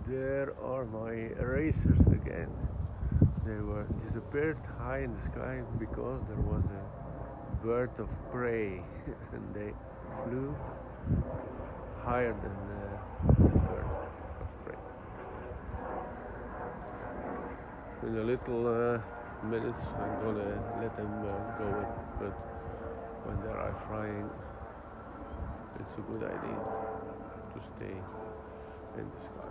There are my erasers again. They were disappeared high in the sky because there was a bird of prey and they flew higher than this bird of prey. In a little minutes I'm gonna let them go, but when they are flying, it's a good idea to stay in the sky.